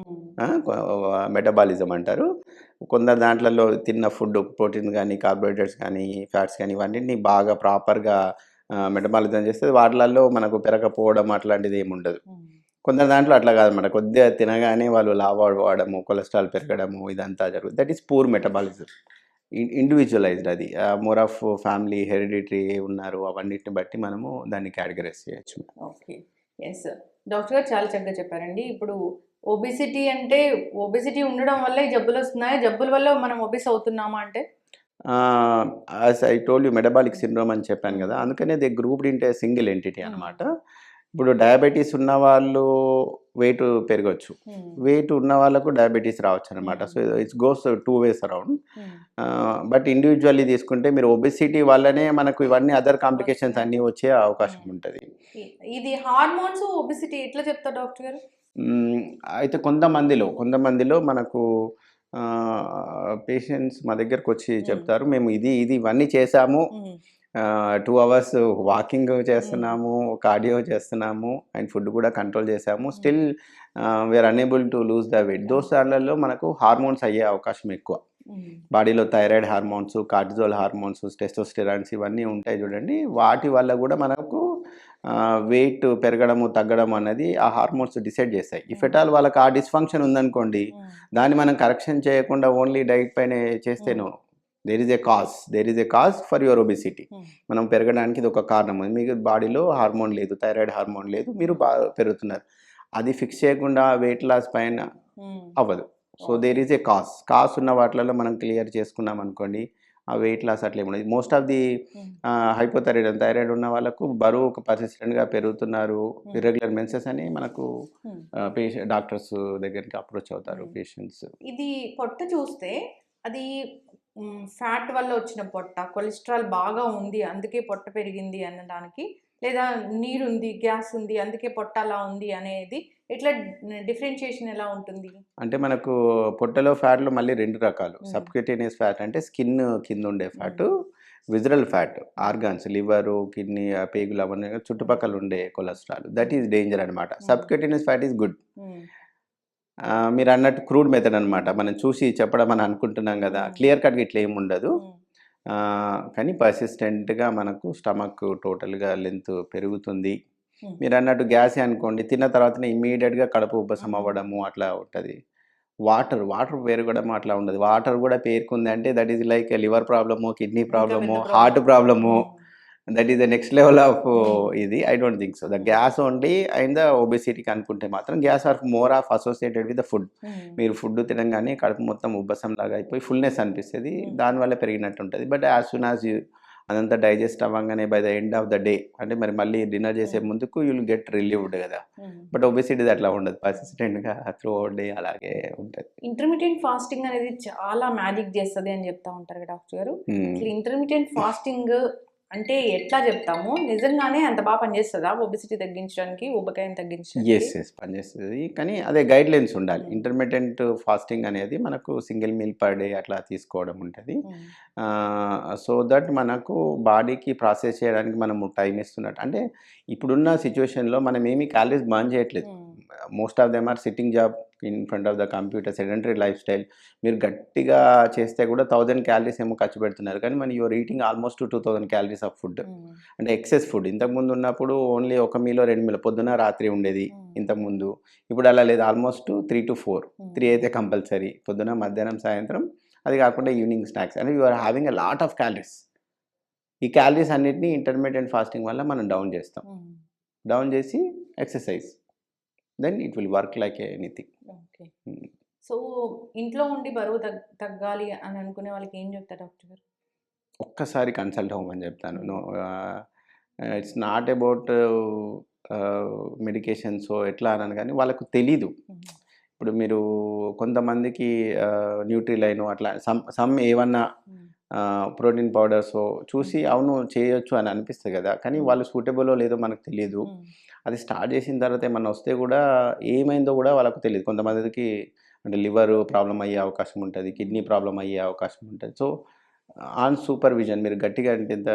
మెటబాలిజం అంటారు. కొందరు దాంట్లో తిన్న ఫుడ్ ప్రోటీన్ కానీ కార్బోహైడ్రేట్స్ కానీ ఫ్యాట్స్ కానీ ఇవన్నిటిని బాగా ప్రాపర్గా మెటబాలిజం చేస్తే వాటిలలో మనకు పెరగకపోవడం అట్లాంటిది ఏమి ఉండదు. కొందరు దాంట్లో అట్లా కాదన్నమాట, కొద్దిగా తినగానే వాళ్ళు లావు అవ్వడము, కొలెస్ట్రాల్ పెరగడము, ఇదంతా జరుగుతుంది. That is poor metabolism. Individualised. అది మోర్ ఆఫ్ ఫ్యామిలీ హెరిడిటరీ ఉన్నారు అవన్నిటిని బట్టి మనము దాన్ని కేటగరైజ్ చేయొచ్చు. ఓకే, ఎస్ డాక్టర్ గారు చాలా చక్కగా చెప్పారండి. ఇప్పుడు ఒబిసిటీ అంటే ఒబిసిటీ ఉండడం వల్ల ఈ జబ్బులు వస్తున్నాయి, జబ్బుల వల్ల మనం ఒబిస్ అవుతున్నామా అంటే? As I told you metabolic syndrome అని చెప్పాను కదా, అందుకనే దే గ్రూప్డ్ ఇంటే సింగిల్ ఎంటిటీ అనమాట. ఇప్పుడు డయాబెటీస్ ఉన్న వాళ్ళు వెయిట్ పెరగచ్చు, వెయిట్ ఉన్న వాళ్ళకు డయాబెటీస్ రావచ్చు అనమాట. So it's goes 2 ways around. But individually తీసుకుంటే మీరు ఒబెసిటీ వల్లనే మనకు ఇవన్నీ అదర్ కాంప్లికేషన్స్ అన్నీ వచ్చే అవకాశం ఉంటుంది. ఇది హార్మోన్స్ ఒబెసిటీ ఎట్లా చెప్తారు డాక్టర్ గారు? అయితే కొంతమందిలో మనకు పేషెంట్స్ మా దగ్గరకు వచ్చి చెప్తారు, మేము ఇవన్నీ చేసాము, 2 hours వాకింగ్ చేస్తున్నాము, కార్డియో చేస్తున్నాము అండ్ ఫుడ్ కూడా కంట్రోల్ చేసాము, still we are unable to lose the weight. Those సార్లలో మనకు హార్మోన్స్ అయ్యే అవకాశం ఎక్కువ. బాడీలో thyroid hormones, cortisol hormones, testosterones ఇవన్నీ ఉంటాయి చూడండి. వాటి వల్ల కూడా మనకు వెయిట్ పెరగడము తగ్గడం అన్నది ఆ హార్మోన్స్ డిసైడ్ చేస్తాయి. ఇఫ్ ఎట్ ఆల్ వాళ్ళకి ఆ డిస్ఫంక్షన్ ఉందనుకోండి, దాన్ని మనం కరెక్షన్ చేయకుండా ఓన్లీ డైట్ పైన చేస్తేనో there is a cause for your obesity. మనం పెరగడానికి ఇది ఒక కారణం. మీకు బాడీలో హార్మోన్ లేదు, థైరాయిడ్ హార్మోన్ లేదు, మీరు బాగా పెరుగుతున్నారు. అది ఫిక్స్ చేయకుండా వెయిట్ లాస్ పైన అవ్వదు. So there is a cause ఉన్న వాటిలలో మనం క్లియర్ చేసుకున్నాం అనుకోండి, ఆ వెయిట్ లాస్ అట్లా ఏముండదు. మోస్ట్ ఆఫ్ ది థైరాయిడ్ ఉన్న వాళ్ళకు బరువు ఒక పర్సిస్టెంట్గా పెరుగుతున్నారు, ఇర్రెగ్యులర్ మెన్సెస్ అని మనకు డాక్టర్స్ దగ్గరికి అప్రోచ్ అవుతారు పేషెంట్స్. ఇది పొట్ట చూస్తే అది ఫ్యాట్ వల్ల వచ్చిన పొట్ట, కొలెస్ట్రాల్ బాగా ఉంది అందుకే పొట్ట పెరిగింది అనడానికి, లేదా నీరుంది, గ్యాస్ ఉంది అందుకే పొట్ట అలా ఉంది అనేది ఎట్లా డిఫరెన్షియేషన్ ఎలా ఉంటుంది? అంటే మనకు పొట్టలో ఫ్యాట్లు మళ్ళీ 2 రకాలు. సబ్క్యూటేనియస్ ఫ్యాట్ అంటే స్కిన్ కింద ఉండే fat, visceral fat organs liver, kidney, పేగులు అవన్నీ చుట్టుపక్కల ఉండే కొలెస్ట్రాల్, దట్ ఈస్ డేంజర్ అనమాట. Subcutaneous fat is good. మీరు అన్నట్టు క్రూడ్ మెథడ్ అనమాట, మనం చూసి చెప్పడం అని అనుకుంటున్నాం కదా, క్లియర్ కట్గా ఇట్లా ఏమి ఉండదు. కానీ పర్సిస్టెంట్గా మనకు స్టమక్ టోటల్గా లెంత్ పెరుగుతుంది. మీరు అన్నట్టు గ్యాసే అనుకోండి, తిన్న తర్వాతనే ఇమ్మీడియట్గా కడుపు ఉబ్బసం అవ్వడము అట్లా ఉంటుంది. వాటర్ పెరగడం అట్లా ఉండదు. వాటర్ కూడా పేరుకుంది అంటే that is like liver problem, kidney problem, heart problem, that is the next level of ఇది. I don't think so. The gas only and the ఒబెసిటీకి అనుకుంటే మాత్రం gas are more of associated with the food. మీరు food తినగానే కడుపు మొత్తం ఉబ్బసం లాగా అయిపోయి ఫుల్నెస్ అనిపిస్తుంది, దానివల్ల పెరిగినట్టు ఉంటుంది. బట్ యాజ్ సూన్ యాజ్ అదంతా డైజెస్ట్ అవ్వగానే by the end of the day అంటే మరి మళ్ళీ డిన్నర్ చేసే ముందుకు యూ విల్ గెట్ రిలీవ్డ్ కదా. బట్ ఒబెసిటీ అట్లా ఉండదు, పర్సిస్టెంట్గా త్రూ అవుట్ డే అలాగే ఉంటుంది. ఇంటర్మీడియట్ ఫాస్టింగ్ అనేది చాలా మ్యాజిక్ చేస్తుంది అని చెప్తా ఉంటారు కదా డాక్టర్ గారు. ఇంటర్మీడియట్ ఫాస్టింగ్ అంటే ఎట్లా చెప్తాము, నిజంగానే అంత బాగా పనిచేస్తుందా ఒబెసిటీ తగ్గించడానికి, ఉబ్బకాయం తగ్గించడానికి? ఎస్ పనిచేస్తుంది, కానీ అదే గైడ్ లైన్స్ ఉండాలి. ఇంటర్మీడియట్ ఫాస్టింగ్ అనేది మనకు సింగిల్ మీల్ పర్ డే అట్లా తీసుకోవడం ఉంటుంది. సో దట్ మనకు బాడీకి ప్రాసెస్ చేయడానికి మనము టైం ఇస్తున్నట్టు. అంటే ఇప్పుడున్న సిచ్యువేషన్లో మనం ఏమీ క్యాలరీస్ బర్న్ చేయట్లేదు. Most of them are sitting job in front of the computer, sedentary life style. మీరు గట్టిగా చేస్తే కూడా 1000 క్యాలరీస్ ఏమో ఖర్చు పెడుతున్నారు, కానీ మన your eating almost 2000 calories of food, అంటే ఎక్సెస్ ఫుడ్. ఇంతకుముందు ఉన్నప్పుడు ఓన్లీ ఒక మీలో 2 మీలో పొద్దున రాత్రి ఉండేది ఇంతకుముందు. ఇప్పుడు అలా లేదు, ఆల్మోస్ట్ 3 to 4. 3 అయితే కంపల్సరీ, పొద్దున మధ్యాహ్నం సాయంత్రం, అది కాకుండా ఈవినింగ్ స్నాక్స్. అంటే you are having a lot of calories. ఈ క్యాలరీస్ అన్నిటిని ఇంటర్మీడియట్ ఫాస్టింగ్ వల్ల మనం డౌన్ చేస్తాం. డౌన్ చేసి exercise, then it will work like anything. Okay. So ఇంట్లో ఉండి బరువు తగ్గాలి అని అనుకునే వాళ్ళకి ఏం చెప్తారు డాక్టర్ గారు? ఒక్కసారి కన్సల్ట్ అవ్వమని చెప్తాను. No, it's not about medications ఎట్లా అనను, కానీ వాళ్ళకు తెలీదు. ఇప్పుడు మీరు కొంతమందికి న్యూట్రిలైన్ అట్లా సమ్ ఏమన్నా ప్రోటీన్ పౌడర్స్ చూసి అవును చేయొచ్చు అని అనిపిస్తుంది కదా, కానీ వాళ్ళు సూటబుల్లో లేదో మనకు తెలియదు. అది స్టార్ట్ చేసిన తర్వాత ఏమన్నా వస్తే కూడా ఏమైందో కూడా వాళ్ళకు తెలియదు. కొంతమందికి అంటే లివర్ ప్రాబ్లం అయ్యే అవకాశం ఉంటుంది, కిడ్నీ ప్రాబ్లం అయ్యే అవకాశం ఉంటుంది. సో ఆన్ సూపర్విజన్ మీరు గట్టిగా అంటే ఇంత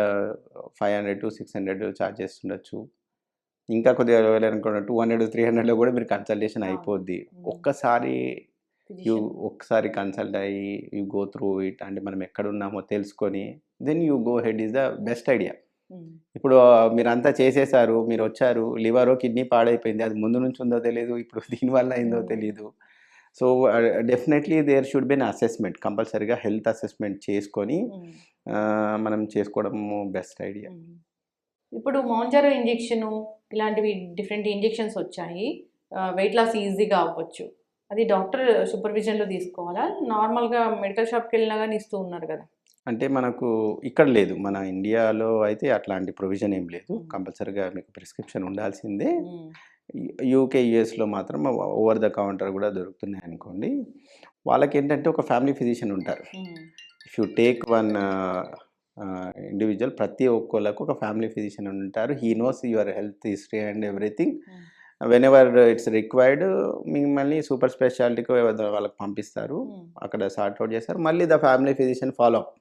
500 to 600 ఛార్జ్ చేస్తుండొచ్చు. ఇంకా కొద్దిగా అనుకోండి 200 300లో కూడా మీరు కన్సల్టేషన్ అయిపోద్ది. ఒక్కసారి కన్సల్ట్ అయ్యి యూ గో త్రూ ఇట్, అంటే మనం ఎక్కడున్నామో తెలుసుకొని then you go ahead is the best idea. ఇప్పుడు మీరంతా చేసేసారు, మీరు వచ్చారు, లివర్ కిడ్నీ పాడైపోయింది, అది ముందు నుంచి ఉందో తెలియదు, ఇప్పుడు దీనివల్ల అయిందో తెలియదు. So definitely there should be an assessment, కంపల్సరీగా హెల్త్ అసెస్మెంట్ చేసుకొని మనం చేసుకోవడం బెస్ట్ ఐడియా. ఇప్పుడు మౌంజారో ఇంజెక్షన్ ఇలాంటివి డిఫరెంట్ ఇంజెక్షన్స్ వచ్చాయి, వెయిట్ లాస్ ఈజీగా అవ్వచ్చు. అది డాక్టర్ సూపర్విజన్లో తీసుకోవాలా? నార్మల్గా మెడికల్ షాప్కి వెళ్ళినా కానీ ఇస్తూ ఉన్నారు కదా. అంటే మనకు ఇక్కడ లేదు, మన ఇండియాలో అయితే అట్లాంటి ప్రొవిజన్ ఏం లేదు. కంపల్సరీగా మీకు ప్రిస్క్రిప్షన్ ఉండాల్సిందే. యూకే యుఎస్లో మాత్రం ఓవర్ ద కౌంటర్ కూడా దొరుకుతున్నాయి అనుకోండి. వాళ్ళకి ఏంటంటే ఒక ఫ్యామిలీ ఫిజిషియన్ ఉంటారు. If you take one individual, ప్రతి ఒక్కళ్ళకు ఒక ఫ్యామిలీ ఫిజిషియన్ ఉంటారు. He knows your health history and everything. When ever it's required మిమ్మల్ని సూపర్ స్పెషాలిటీకి వాళ్ళకి పంపిస్తారు, అక్కడ సార్ట్ అవుట్ చేస్తారు. మళ్ళీ the family physician follow up.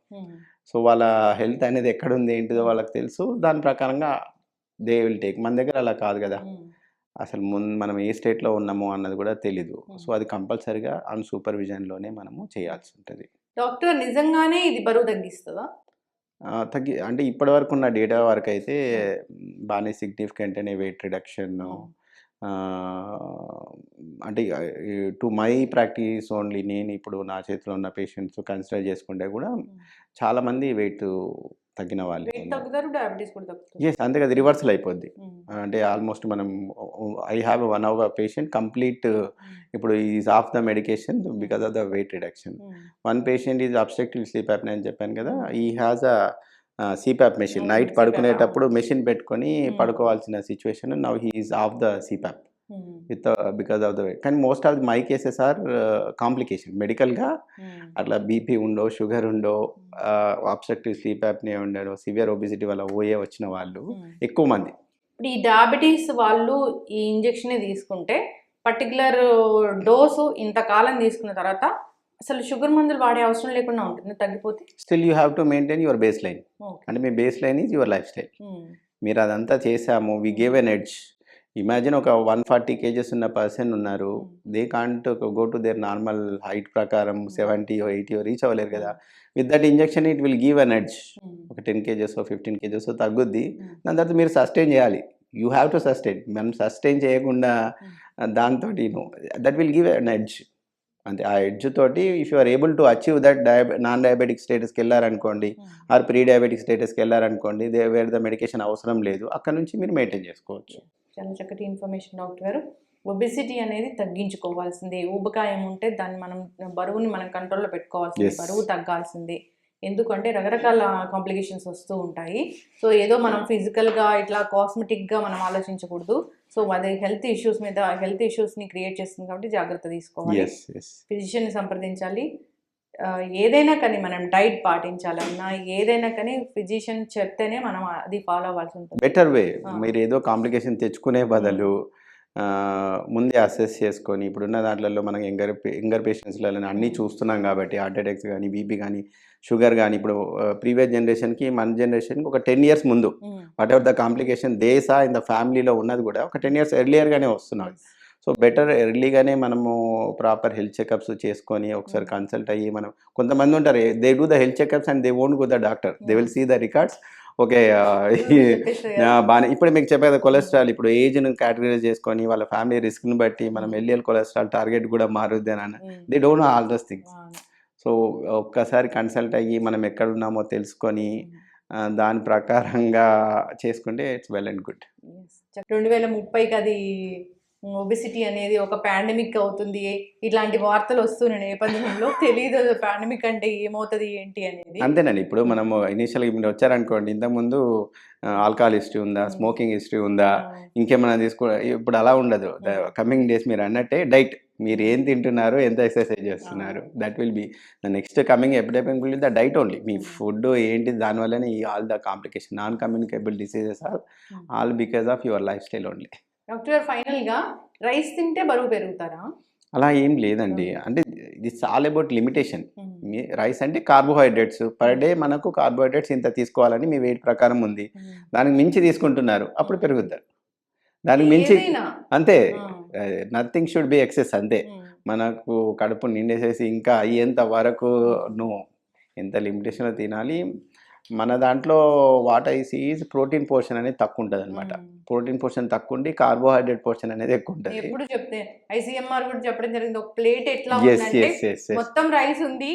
So వాళ్ళ హెల్త్ అనేది ఎక్కడ ఉంది ఏంటిదో వాళ్ళకి తెలుసు, దాని ప్రకారంగా దే విల్ టేక్. మన దగ్గర అలా కాదు కదా, అసలు మనం ఏ స్టేట్లో ఉన్నామో అన్నది కూడా తెలీదు. సో అది కంపల్సరీగా అన్ సూపర్విజన్లోనే మనము చేయాల్సి ఉంటుంది. డాక్టర్ నిజంగానే ఇది బరువు తగ్గిస్తుందా? అంటే ఇప్పటి వరకు ఉన్న డేటా వరకు అయితే బాగానే సిగ్నిఫికెంట్ అనే వెయిట్ రిడక్షన్. అంటే టు మై ప్రాక్టీస్ ఓన్లీ, నేను ఇప్పుడు నా చేతిలో ఉన్న పేషెంట్స్ కన్సిడర్ చేసుకుంటే కూడా చాలామంది వెయిట్ తగ్గిన వాళ్ళు. ఎస్, అంతే కదా, రివర్సల్ అయిపోద్ది. అంటే ఆల్మోస్ట్ మనం I have one of patient complete ఇప్పుడు is of the medication because of the weight reduction. One patient is obstructive sleep apnoea అని చెప్పాను కదా, ఈ has a CPAP machine. Night పడుకునేటప్పుడు మెషిన్ పెట్టుకొని పడుకోవాల్సిన situation. Now he is of the CPAP with because of the weight. కానీ most of my cases are complication. మెడికల్గా అట్లా బీపీ ఉండో, షుగర్ ఉండో, అబ్స్ట్రక్టివ్ స్లీప్ యాప్నియా ఉండో, సివియర్ ఒబిసిటీ వల్ల ఓఏ వచ్చిన వాళ్ళు ఎక్కువ మంది. ఇప్పుడు ఈ డయాబెటీస్ వాళ్ళు ఈ ఇంజెక్షన్ తీసుకుంటే పర్టికులర్ డోసు ఇంతకాలం తీసుకున్న తర్వాత అసలు షుగర్ మందులు వాడే అవసరం లేకుండా ఉంటుంది, తగ్గిపోతే still you have to maintain your base line. అంటే మీ base line is your life style. మీరు అదంతా చేసాము, we gave an edge. Imagine ఒక 140 kgs ఉన్న పర్సన్ ఉన్నారు, they can't go to their normal height ప్రకారం 70 or 80 రీచ్ అవ్వలేరు కదా. With that injection it will give an edge. ఒక 10 kgs 15 kgs తగ్గుద్ది. దాని తర్వాత మీరు సస్టైన్ చేయాలి. You have to sustain. మనం సస్టైన్ చేయకుండా దాంతో that will give an edge. అంతే, ఆ ఎడ్జ్ తోటి if you are able to achieve that non diabetic స్టేటస్కి వెళ్ళారనుకోండి, ఆర్ ప్రీ డయాబెటిక్ స్టేటస్కి వెళ్ళారనుకోండి, వేర్ ద మెడికేషన్ అవసరం లేదు, అక్కడ నుంచి మీరు మెయింటైన్ చేసుకోవచ్చు. చాలా చక్కటి ఇన్ఫర్మేషన్ డాక్టర్ గారు. ఒబెసిటీ అనేది తగ్గించుకోవాల్సిందే. ఊబకాయం ఉంటే దాన్ని బరువుని మనం కంట్రోల్లో పెట్టుకోవాల్సింది, బరువు తగ్గాల్సిందే. ఎందుకంటే రకరకాల కాంప్లికేషన్స్ వస్తూ ఉంటాయి. సో ఏదో మనం ఫిజికల్గా ఇట్లా కాస్మెటిక్గా మనం ఆలోచించకూడదు. సో అది హెల్త్ ఇష్యూస్ని క్రియేట్ చేస్తుంది కాబట్టి జాగ్రత్త తీసుకోవాలి. ఫిజిషియన్ని సంప్రదించాలి. ఏదైనా కానీ మనం డైట్ పాటించాలన్నా ఏదైనా కానీ ఫిజిషియన్ చెప్తేనే మనం అది ఫాలో అవ్వాల్సి ఉంటుంది. Better way. మీరు ఏదో కాంప్లికేషన్ తెచ్చుకునే బదులు ముందే అసెస్ చేసుకొని, ఇప్పుడున్న దాంట్లో మనం యంగర్ పేషెంట్స్లలో అన్నీ చూస్తున్నాం కాబట్టి, హార్ట్ అటాక్స్ కానీ, బీపీ కానీ, షుగర్ కానీ, ఇప్పుడు ప్రీవియస్ జనరేషన్కి మన జనరేషన్కి ఒక 10 years ముందు వాట్ ఎవర్ ద కాంప్లికేషన్ దేశా ఇన్ ద ఫ్యామిలీలో ఉన్నది కూడా ఒక 10 years ఎర్లియర్గానే వస్తున్నారు. సో బెటర్ ఎర్లీగానే మనము ప్రాపర్ హెల్త్ చెకప్స్ చేసుకొని ఒకసారి కన్సల్ట్ అయ్యి మనం కొంతమంది ఉంటారు they do the health checkups and they won't go the doctor they will see the records okay బాగానే ఇప్పుడు మీకు చెప్పే కదా కొలెస్ట్రాల్ ఇప్పుడు ఏజ్ను కేటగరైజ్ చేసుకొని వాళ్ళ ఫ్యామిలీ రిస్క్ని బట్టి మనం ఎల్డిఎల్ కొలెస్ట్రాల్ టార్గెట్ కూడా మారుద్ది అని they don't know all those things. So ఒక్కసారి కన్సల్ట్ అయ్యి మనం ఎక్కడున్నామో తెలుసుకొని దాని ప్రకారంగా చేసుకుంటే ఇట్స్ వెల్ అండ్ గుడ్. 2030కి అది ఒబిసిటీ అనేది ఒక పాండమిక్ అవుతుంది ఇట్లాంటి వార్తలు వస్తున్న నేపథ్యంలో తెలియదు పాండమిక్ అంటే ఏమవుతుంది ఏంటి అనేది. అంతేనండి, ఇప్పుడు మనము ఇనీషియల్గా మీరు వచ్చారనుకోండి, ఇంతకుముందు ఆల్కహాల్ హిస్టరీ ఉందా, స్మోకింగ్ హిస్టరీ ఉందా, ఇంకేమైనా ఇప్పుడు అలా ఉండదు. కమింగ్ డేస్ మీరు అన్నట్టే డైట్, మీరు ఏం తింటున్నారు, ఎంత ఎక్సర్సైజ్ చేస్తున్నారు, that will be the next coming epidemic will the diet only. Me food ఏంటి, దానివల్లనే ఈ all the complication non communicable diseases all because of your life style only. Doctor ఫైనల్గా రైస్ తింటే బరువు పెరుగుతారా? అలా ఏం లేదండి, అంటే it's all about limitation. Rice అంటే కార్బోహైడ్రేట్స్ పర్ డే మనకు కార్బోహైడ్రేట్స్ ఇంత తీసుకోవాలని మీ వెయిట్ ప్రకారం ఉంది, దానికి మించి తీసుకుంటున్నారు అప్పుడు పెరుగుతారు. దానికి మించి అంతే, నథింగ్ షుడ్ బి ఎక్సెస్ అంతే. మనకు కడుపు నిండేసేసి ఇంకా అయ్యేంత వరకు నువ్వు ఎంత లిమిటేషన్లో తినాలి. మన దాంట్లో what I see is protein portion అనేది తక్కువ ఉంటుంది అనమాట. ప్రోటీన్ పోర్షన్ తక్కువ ఉండి కార్బోహైడ్రేట్ పోర్షన్ అనేది ఎక్కువ ఉంటుంది. ఎప్పుడు చెప్తే ఐసీఎంఆర్ కూడా చెప్పడం జరిగింది, ఒక ప్లేట్ ఎట్లా ఉందంటే మొత్తం రైస్ ఉంది,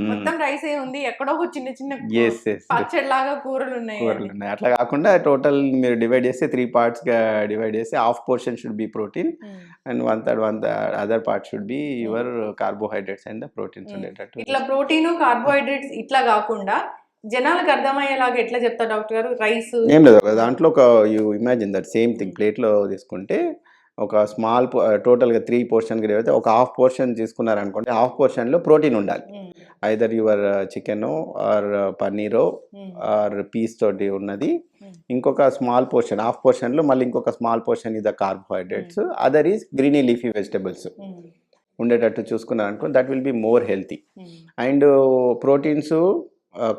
మొత్తం రైస్ ఉంది, ఎక్కడో ఒక చిన్న చిన్న పచ్చడి లాగా కూరలు ఉన్నాయి. అట్లా కాకుండా టోటల్ మీరు డివైడ్ చేస్తే 3 parts గా డివైడ్ చేస్తే half portion should be protein and 1/3 other part should be your carbohydrates and the proteins ఉండేటట్టు. ఇట్లా ప్రోటీన్ కార్బోహైడ్రేట్స్ ఇట్లా కాకుండా జనాలకు అర్థమయ్యేలాగా ఎట్లా చెప్తారు డాక్టర్ గారు? రైస్ ఏం లేదు, దాంట్లో ఒక you imagine that same thing ప్లేట్లో తీసుకుంటే ఒక స్మాల్ టోటల్గా 3 portion అయితే ఒక హాఫ్ పోర్షన్ తీసుకున్నారనుకోండి, హాఫ్ పోర్షన్లో ప్రోటీన్ ఉండాలి. ఐదర్ యువర్ చికెన్ ఆర్ పన్నీరో ఆర్ పీస్ తోటి ఉన్నది, ఇంకొక స్మాల్ పోర్షన్ హాఫ్ పోర్షన్లో మళ్ళీ ఇంకొక స్మాల్ పోర్షన్ ఇది carbohydrates, other is greeny leafy vegetables ఉండేటట్టు చూసుకున్నారనుకోండి, that will be more healthy. And proteins,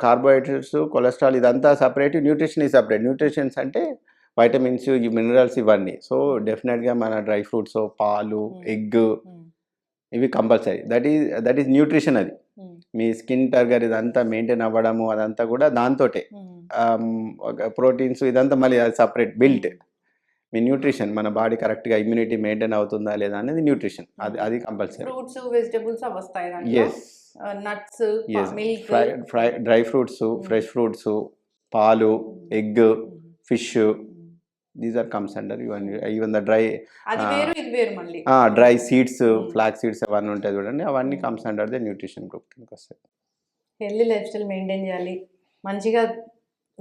carbohydrates, cholesterol ఇదంతా సపరేట్, న్యూట్రిషన్ ఈ సపరేట్. న్యూట్రిషన్స్ అంటే వైటమిన్స్, మినరల్స్ ఇవన్నీ. సో డెఫినెట్గా మన డ్రై ఫ్రూట్స్, పాలు, ఎగ్ ఇవి కంపల్సరీ. That is nutrition. అది మీ స్కిన్ టర్గర్ ఇదంతా మెయింటైన్ అవ్వడము అదంతా కూడా దాంతోటే. ప్రోటీన్స్ ఇదంతా మళ్ళీ అది సపరేట్ బిల్ట్. మీ న్యూట్రిషన్ మన బాడీ కరెక్ట్గా ఇమ్యూనిటీ మెయింటైన్ అవుతుందా లేదా అనేది న్యూట్రిషన్, అది కంపల్సరీ. ఫ్రూట్స్, వెజిటబుల్స్ వస్తాయి, yes, nuts, milk, dry fruits, fresh fruits, పాలు, egg, fish, these are comes under even the dry seeds, flax seeds అవన్నీ ఉంటాయి చూడండి, అవన్నీ comes under the nutrition group కిందకి వస్తాయి. హెల్తీ లైఫ్ స్టైల్ మెయింటైన్ చేయాలి, మంచిగా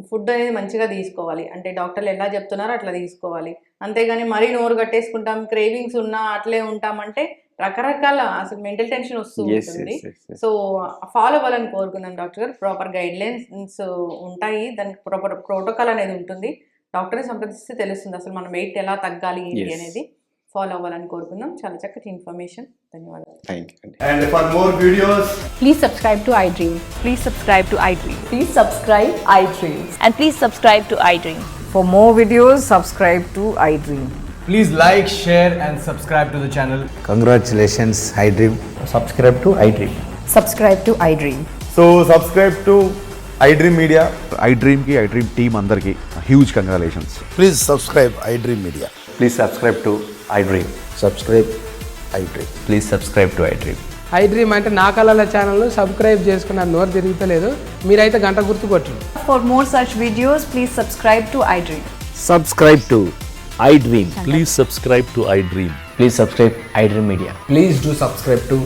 ఫుడ్ అనేది మంచిగా తీసుకోవాలి, అంటే డాక్టర్లు ఎలా చెప్తున్నారో అట్లా తీసుకోవాలి. అంతేగాని మరీ నోరు కట్టేసుకుంటాం, క్రేవింగ్స్ ఉన్నా అట్లే ఉంటామంటే రకరకాల అసలు మెంటల్ టెన్షన్ వస్తూ ఉంటుంది. సో ఫాలో అవ్వాలని కోరుకున్నాను డాక్టర్ గారు. ప్రాపర్ గైడ్ లైన్స్ ఉంటాయి, దానికి ప్రాపర్ ప్రోటోకాల్ అనేది ఉంటుంది. డాక్టర్ని సంప్రదిస్తే తెలుస్తుంది అసలు మన వెయిట్ ఎలా తగ్గాలి ఏంటి అనేది. ఫాలో అవ్వాలని కోరుకుందాం. చాలా చక్కటి ఇన్ఫర్మేషన్. ధన్యవాదాలు. And for more videos, please subscribe to iDream. Please subscribe to iDream. Please subscribe iDream. And please subscribe to iDream. For more videos, subscribe to iDream. please like, share and subscribe to the channel. Congratulations, iDream. Subscribe to iDream. Subscribe to iDream. So subscribe to iDream Media. iDream ki iDream team andarki huge congratulations. Please subscribe iDream Media. Please subscribe to iDream. Subscribe iDream. Please subscribe to iDream. iDream అంటే నా కళల channel subscribe చేసుకున్న నోరు తిరుగుతలేదు, మీరైతే గంట గుర్తు కొట్టండి. For more such videos, please subscribe to iDream. Subscribe to iDream. Please subscribe to iDream. Please subscribe iDream Media. Please do subscribe to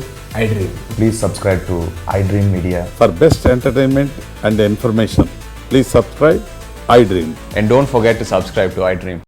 iDream. Please subscribe to iDream Media. For best entertainment and information, please subscribe iDream. And don't forget to subscribe to iDream.